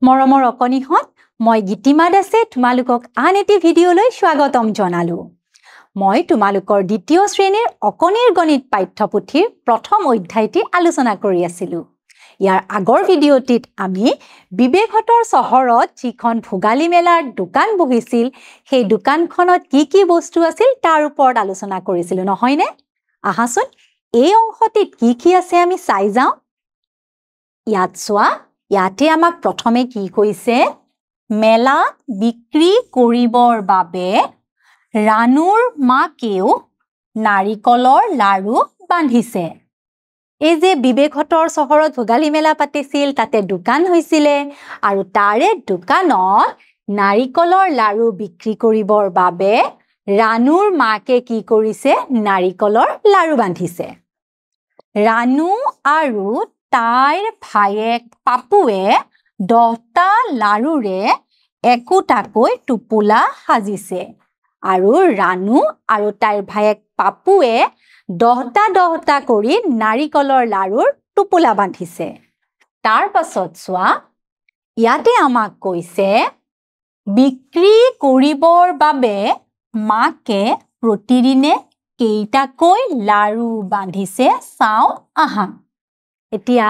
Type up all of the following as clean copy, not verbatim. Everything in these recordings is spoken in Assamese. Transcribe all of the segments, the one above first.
মৰমৰ অকনিহত মই গীতিমা দাসে তোমালোকক আন এটি ভিডিঅ'লৈ স্বাগতম জনালো। মই তোমালোকৰ দ্বিতীয় শ্ৰেণীৰ অকনিৰ গণিত পাঠ্যপুথিৰ প্ৰথম অধ্যায়টি আলোচনা কৰি আছিলো। ইয়াৰ আগৰ ভিডিঅ'টিত আমি বিবেকহতৰ চহৰত যিখন ভোগালী মেলাৰ দোকান বহিছিল সেই দোকানখনত কি বস্তু আছিল তাৰ ওপৰত আলোচনা কৰিছিলো নহয়নে? আহাচোন এই অংশটিত কি আছে আমি চাই যাওঁ। ইয়াত চোৱা ইয়াতে আমাক প্ৰথমে কি কৈছে মেলা বিক্ৰী কৰিবৰ বাবে ৰানুৰ মাকেও নাৰিকলৰ লাৰু বান্ধিছে। এই যে বিবেকহতৰ চহৰত ভোগালী মেলা পাতিছিল তাতে দোকান হৈছিলে আৰু তাৰে দোকানত নাৰিকলৰ লাৰু বিক্ৰী কৰিবৰ বাবে ৰানুৰ মাকে কি কৰিছে নাৰিকলৰ লাৰু বান্ধিছে। ৰানু আৰু তাইৰ ভায়েক পাপুৱে 10টা লাৰুৰে একোটাকৈ টোপোলা সাজিছে আৰু ৰানু আৰু তাইৰ ভায়েক পাপুৱে 10টা কৰি নাৰিকলৰ লাৰুৰ টোপোলা বান্ধিছে। তাৰ পাছত চোৱা ইয়াতে আমাক কৈছে বিক্ৰী কৰিবৰ বাবে মাকে প্ৰতিদিনে কেইটাকৈ লাৰু বান্ধিছে চাওঁ আহা। এতিয়া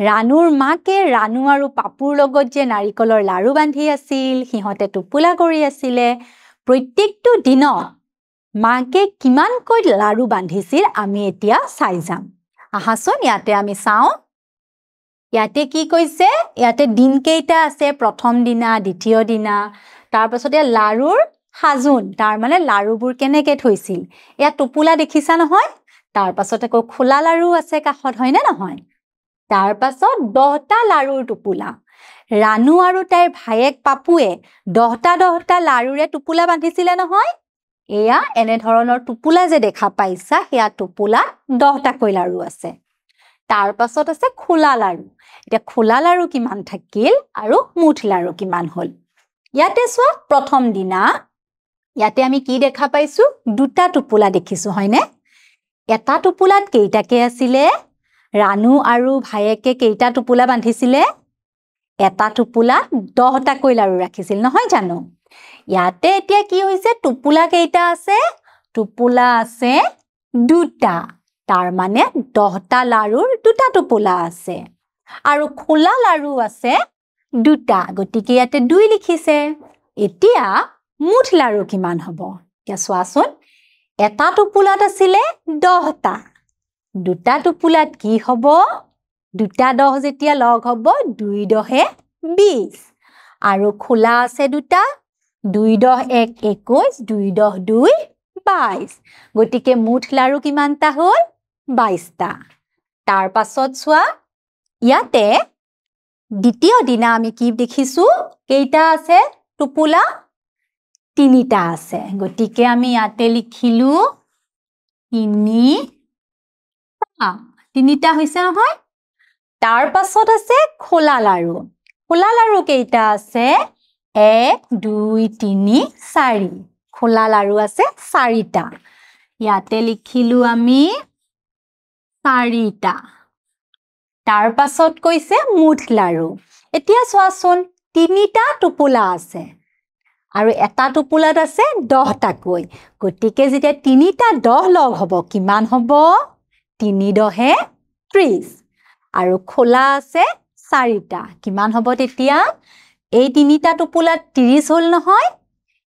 ৰানুৰ মাকে ৰানু আৰু পাপুৰ লগত যে নাৰিকলৰ লাৰু বান্ধি আছিল সিহঁতে টোপোলা কৰি আছিলে প্ৰত্যেকটো দিনত মাকে কিমানকৈ লাৰু বান্ধিছিল আমি এতিয়া চাই যাম। আহাচোন ইয়াতে আমি চাওঁ। ইয়াতে কি কৈছে ইয়াতে দিন কেইটা আছে প্ৰথম দিনা দ্বিতীয় দিনা তাৰ পাছতে লাৰুৰ সাজোন তাৰ মানে লাৰুবোৰ কেনেকে থৈছিল এয়া টোপোলা দেখিছা নহয় তাৰ পাছত আকৌ খোলা লাৰু আছে কাষত হয়নে নহয়। তাৰ পাছত 10টা লাৰুৰ টোপোলা ৰানু আৰু তাইৰ ভায়েক পাপুৱে 10টা লাৰুৰে টোপোলা বান্ধিছিলে নহয়। এয়া এনে ধৰণৰ টোপোলা যে দেখা পাইছা সেয়া টোপোলা 10টাকৈ লাৰু আছে। তাৰ পাছত আছে খোলা লাৰু। এতিয়া খোলা লাৰু কিমান থাকিল আৰু মুঠ লাৰু কিমান হ'ল। ইয়াতে চোৱা প্ৰথম দিনা ইয়াতে আমি কি দেখা পাইছো 2টা টোপোলা দেখিছো হয়নে। এটা টোপোলাত কেইটাকে আছিলে ৰানু আৰু ভায়েকে কেইটা টোপোলা বান্ধিছিলে এটা টোপোলাত 10টাকৈ লাৰু ৰাখিছিল নহয় জানো। ইয়াতে এতিয়া কি হৈছে টোপোলা কেইটা আছে টোপোলা আছে 2টা তাৰ মানে 10টা লাৰুৰ 2টা টোপোলা আছে আৰু খোলা লাৰু আছে 2টা গতিকে ইয়াতে 2 লিখিছে। এতিয়া মুঠ লাৰু কিমান হ'ব এতিয়া চোৱাচোন এটা টোপোলাত আছিলে 10টা 2টা টোপোলাত কি হ'ব 2টা 10 যেতিয়া লগ হ'ব 2 10 20 আৰু খোলা আছে 2টা 2 10 1 21 2 10 2 22 গতিকে মুঠ লাৰু কিমানটা হ'ল 22টা। তাৰ পাছত চোৱা ইয়াতে দ্বিতীয় দিনা আমি কি দেখিছো কেইটা আছে টোপোলা 3টা আছে গতিকে আমি ইয়াতে লিখিলো 3টা হৈছে নহয়। তাৰ পাছত আছে খোলা লাৰু। খোলা লাৰু কেইটা আছে 1 2 3 4 খোলা লাৰু আছে 4টা ইয়াতে লিখিলো আমি 4টা। তাৰ পাছত কৈছে মুঠ লাৰু। এতিয়া চোৱাচোন 3টা টোপোলা আছে আৰু এটা টোপোলাত আছে 10টাকৈ গতিকে যেতিয়া 3টা 10 লগ হ'ব কিমান হ'ব 3 10 30 আৰু খোলা আছে 4টা কিমান হ'ব তেতিয়া এই 3টা টোপোলাত 30 হ'ল নহয়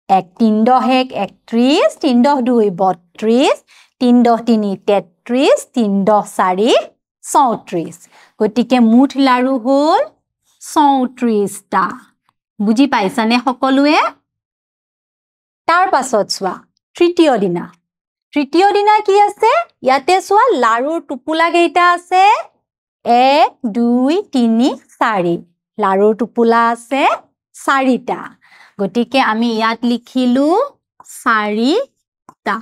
1 3 10 1 31 3 10 2 32 3 10 3 33 3 10 4 34 গতিকে মুঠ লাৰু হ'ল 34টা। বুজি পাইছানে সকলোৱে। তাৰ পাছত চোৱা তৃতীয় দিনা কি আছে ইয়াতে চোৱা লাৰুৰ টোপোলা কেইটা আছে 1 2 3 4 লাৰুৰ টোপোলা আছে 4টা গতিকে আমি ইয়াত লিখিলো 4টা।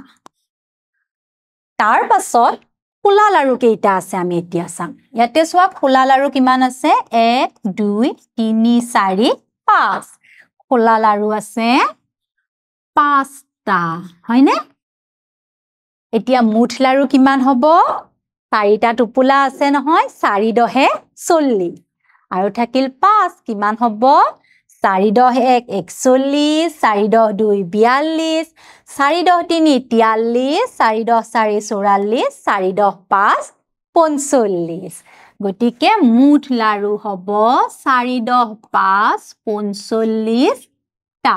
তাৰ পাছত খোলা লাৰু কেইটা আছে আমি এতিয়া চাম। ইয়াতে চোৱা খোলা লাৰু কিমান আছে 1 2 3 4 5 খোলা লাৰু আছে 5টা হয়নে। এতিয়া মুঠ লাৰু কিমান হ'ব 4টা টোপোলা আছে নহয় 4 10 40 আৰু থাকিল 5 কিমান হ'ব 4 10 1 41 4 10 2 42 4 10 3 43 4 10 4 44 4 10 5 45 গতিকে মুঠ লাৰু হ'ব 4 10 5 45 টা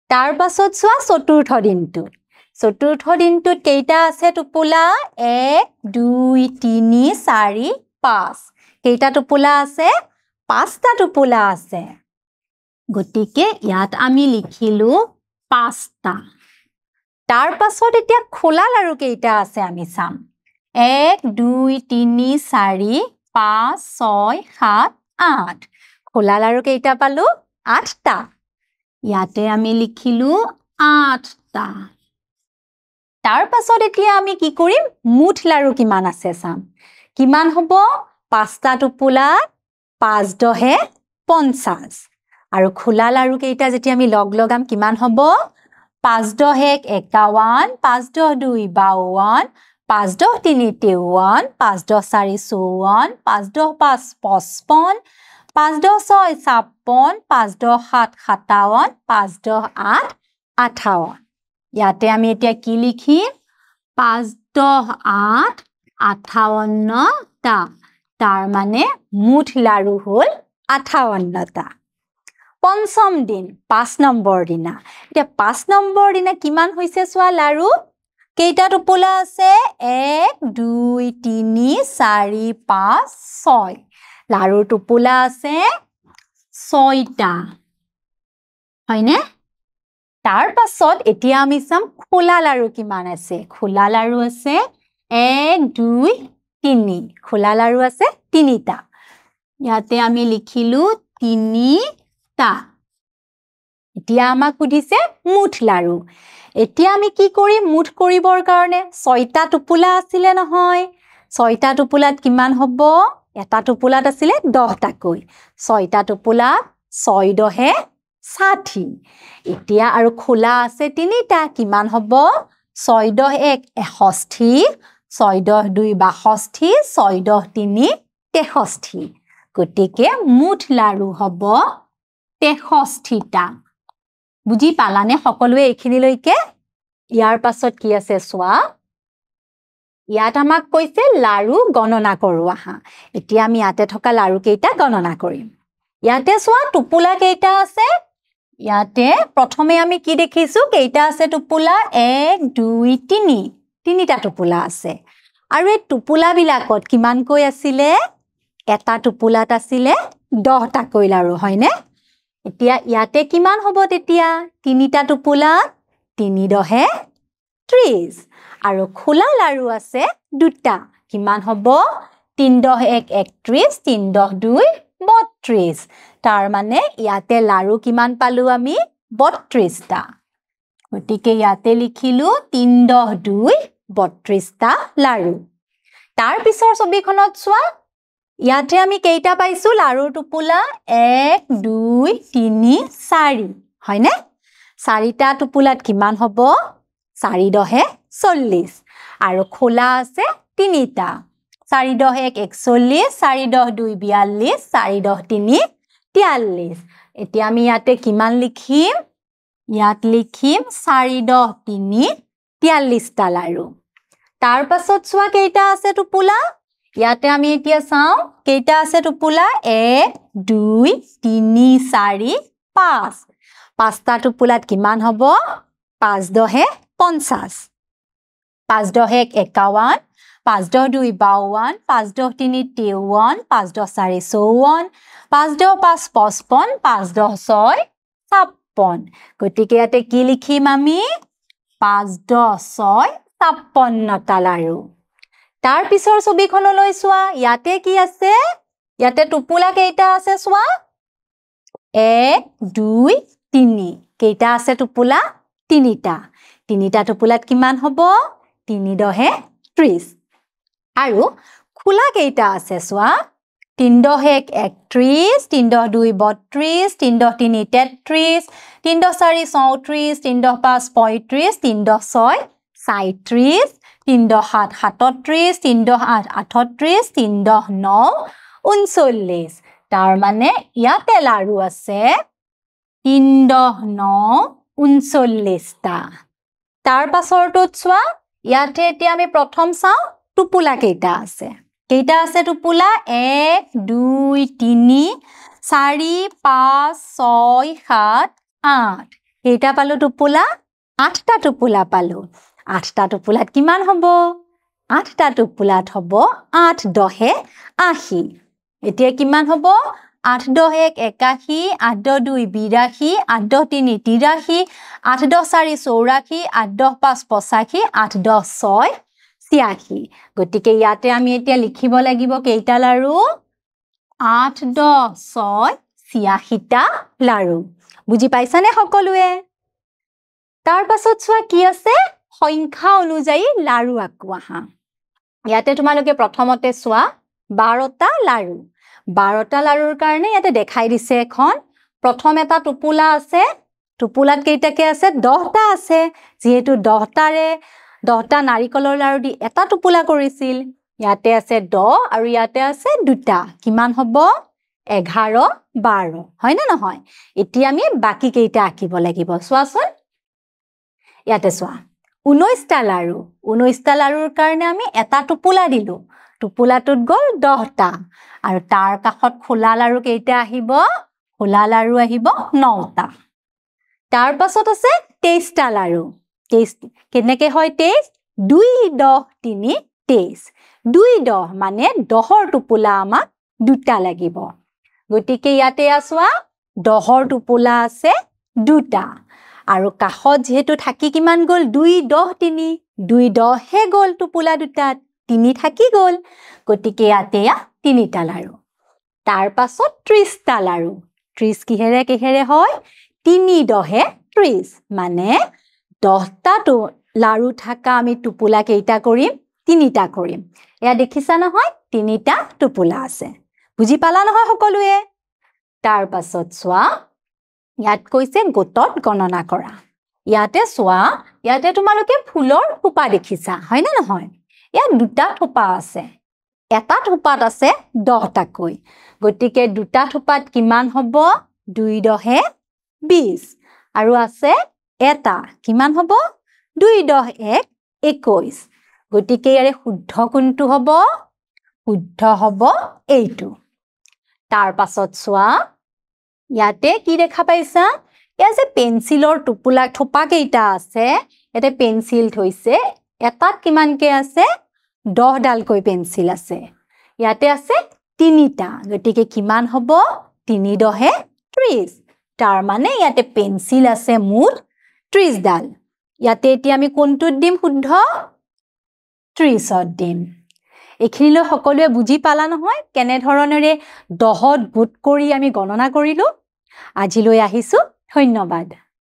তাৰ পাছত চোৱা চতুৰ্থ দিনটোত কেইটা আছে টোপোলা 1 2 3 4 5 কেইটা টোপোলা আছে 5টা টোপোলা আছে গতিকে ইয়াত আমি লিখিলো 5টা তাৰ পাছত এতিয়া খোলা লাৰু কেইটা আছে আমি চাম 1 2 3 4 5 6 7 8 খোলা লাৰু কেইটা পালো 8টা ইয়াতে আমি লিখিলো 8টা তাৰ পাছত এতিয়া আমি কি কৰিম মুঠ লাৰু কিমান আছে চাম কিমান হ'ব 5টা টোপোলা 5 10 50 আৰু খোলা লাৰু কেইটা যেতিয়া আমি লগাম কিমান হ'ব 5 10 1 51 5 10 2 52 5 10 3 53 5 10 4 54 5 10 5 55 5 10 6 56 5 10 7 57 5 10 8 58 ইয়াতে আমি এতিয়া কি লিখিম 5 10 8 58 টা তাৰ মানে মুঠ লাৰু হ'ল 58টা পঞ্চম দিন 5 নম্বৰ দিনা এতিয়া 5 নম্বৰ দিনা কিমান হৈছে চোৱা লাৰু কেইটা টোপোলা আছে 1 2 3 4 5 6 লাৰুৰ টোপোলা আছে 6টা হয়নে তাৰ পাছত এতিয়া আমি চাম খোলা লাৰু কিমান আছে খোলা লাৰু আছে 1 2 3 খোলা লাৰু আছে 3টা ইয়াতে আমি লিখিলো 3টা এতিয়া আমাক সুধিছে মুঠ লাৰু এতিয়া আমি কি কৰিম মুঠ কৰিবৰ কাৰণে 6টা টোপোলা আছিলে নহয় 6টা টোপোলাত কিমান হ'ব এটা টোপোলাত আছিলে 10টাকৈ 6টা টোপোলা 6 10 60 এতিয়া আৰু খোলা আছে 3টা কিমান হ'ব 6 10 1 61 6 10 2 62 6 10 3 63 গতিকে মুঠ লাৰু হ'ব 63টা বুজি পালানে সকলোৱে এইখিনিলৈকে ইয়াৰ পাছত কি আছে চোৱা ইয়াত আমাক কৈছে লাৰু গণনা কৰো আহা এতিয়া আমি ইয়াতে থকা লাৰু কেইটা গণনা কৰিম ইয়াতে চোৱা টোপোলা কেইটা আছে ইয়াতে প্ৰথমে আমি কি দেখিছো কেইটা আছে টোপোলা 1 2 3 তিনিটা টোপোলা আছে আৰু এই টোপোলা বিলাকত কিমান কৈ আছিলে এটা টোপোলাত আছিলে 10টাকৈ লাৰু হয়নে এতিয়া ইয়াতে কিমান হ'ব তেতিয়া তিনিটা টোপোলা 3 10 30 আৰু খোলা লাৰু আছে দুটা কিমান হ'ব 3 10 1 31 3 10 2 32 তাৰ মানে ইয়াতে লাৰু কিমান পালো আমি 32টা গতিকে ইয়াতে লিখিলো 3 10 2 32টা লাৰু তাৰ পিছৰ ছবিখনত চোৱা ইয়াতে আমি কেইটা পাইছো লাৰুৰ টোপোলা 1 2 3 4 হয়নে 4টা টোপোলাত কিমান হ'ব 4 10 40 আৰু খোলা আছে 3টা 4 10 1 41 4 10 2 42 4 10 3 43 এতিয়া আমি ইয়াতে কিমান লিখিম ইয়াত লিখিম 4 10 3 43টা লাৰু তাৰ পাছত চোৱা কেইটা আছে টোপোলা ইয়াতে আমি এতিয়া চাও কেইটা আছে টোপোলা 1 2 3 4 5 পাঁচটা টোপোলাত কিমান হ'ব 5 10 50 5 10 1 51 5 10 2 52 5 10 3 53 5 10 4 54 5 10 5 55 5 10 6 56 গতিকে ইয়াতে কি লিখিম আমি 5 10 6 56টা লাৰু তাৰ পিছৰ ছবিখনলৈ চোৱা ইয়াতে কি আছে ইয়াতে টোপোলা কেইটা আছে চোৱা 1 2 3 কেইটা আছে টোপোলা তিনিটা টোপোলাত কিমান হ'ব 3 10 30 আৰু খোলা কেইটা আছে চোৱা 3 10 1 31 3 10 2 32 3 10 3 33 3 10 4 34 3 10 5 35 3 10 6 37 3 10 7 37 3 10 8 38 3 10 9 39 তাৰ মানে ইয়াতে লাৰু আছে 3 9 39টা তাৰ পাছৰটোত চোৱা ইয়াতে এতিয়া আমি প্ৰথম চাও টুপুলা কেইটা আছে টুপুলা 1 2 3 4 5 6 7 8 কেইটা পালো টুপুলা 8টা টুপুলা পালো 8টা টুপুলাত কিমান হ'ব 8টা টুপুলাত হ'ব 8 10 80 এতিয়া কিমান হ'ব 8 10 81 8 2 82 8 3 83 8 4 84 8 5 85 8 6 86 গতিকে ইয়াতে আমি এতিয়া লিখিব লাগিব কেইটা লাৰু 8 10 6 86টা লাৰু বুজি পাইছানে সকলোৱে তাৰ পাছত চোৱা কি আছে সংখ্যা অনুযায়ী লাৰু আঁকোৱা ইয়াতে তোমালোকে প্ৰথমতে চোৱা 12টা লাৰু 12টা লাৰুৰ কাৰণে ইয়াতে দেখাই দিছে এখন প্ৰথম এটা টুপুলা আছে টুপুলাত কেইটাকে আছে 10টা আছে যেহেতু 10টা নাৰিকলৰ লাৰু দি এটা টুপুলা কৰিছিল ইয়াতে আছে 10 আৰু ইয়াতে আছে দুটা কিমান হ'ব 11 12 হয় না নহয় এতিয়া আমি বাকি কেইটা আঁকিব লাগিব চোৱাচোন ইয়াতে চোৱা 19টা লাৰুৰ কাৰণে আমি এটা টুপুলা দিলো টুপুলাটোত গল 10টা আৰু তাৰ কাষত খোলা লাৰু কেইটা আহিব খোলা লাৰু আহিব 9টা তাৰ পাছত আছে 23টা লাৰু 23 কেনেকৈ হয় 23 2 10 3 23 2 10 মানে 10ৰ টুপুলা আমাক দুটা লাগিব গতিকে ইয়াতে আসোৱা 10ৰ টুপুলা আছে দুটা আৰু কাষত যেহেতু থাকি কিমান গল 2 10 3 2 10 হে গল টুপুলা দুটাত 3 থাকি গল গতিকে ইয়াতে 3টা লাৰু তাৰ পাছত 30টা লাৰু 30 কিহেৰে হয় 3 10 30 মানে 10টা লাৰু থাকা আমি টুপুলা কেইটা কৰিম 3টা কৰিম এয়া দেখিছা নহয় 3টা টুপুলা আছে বুজি পালা নহয় সকলোৱে তাৰ পাছত চোৱা ইয়াত কৈছে গোটত গণনা কৰা ইয়াতে চোৱা ইয়াতে তোমালোকে ফুলৰ থোপা দেখিছা হয় না নহয় ইয়াত দুটা থোপা আছে এটা থোপাত আছে 10টাকৈ গতিকে দুটা থোপাত কিমান হ'ব 2 10 20 আৰু আছে এটা কিমান হ'ব 2 10 1 21 গতিকে ইয়াৰে শুদ্ধ কোনটো হ'ব শুদ্ধ হ'ব এইটো তাৰ পাছত চোৱা ইয়াতে কি দেখা পাইছা ইয়া যে পেন্সিলৰ টুপুলা থোপা কেইটা আছে এতে পেন্সিল থৈছে এটাত কিমানকে আছে 10 ডালকৈ পেন্সিল আছে ইয়াতে আছে 3টা গতিকে কিমান হ'ব 3 10 30 তাৰ মানে ইয়াতে পেন্সিল আছে মুঠ 30 ডাল ইয়াতে এতিয়া আমি কোনটোত দিম শুদ্ধ 30ত দিম এখিনিলৈ সকলোৱে বুজি পালা নহয় কেনে ধৰণেৰে 10ত গোট কৰি আমি গণনা কৰিলো আজিলৈ আহিছো ধন্যবাদ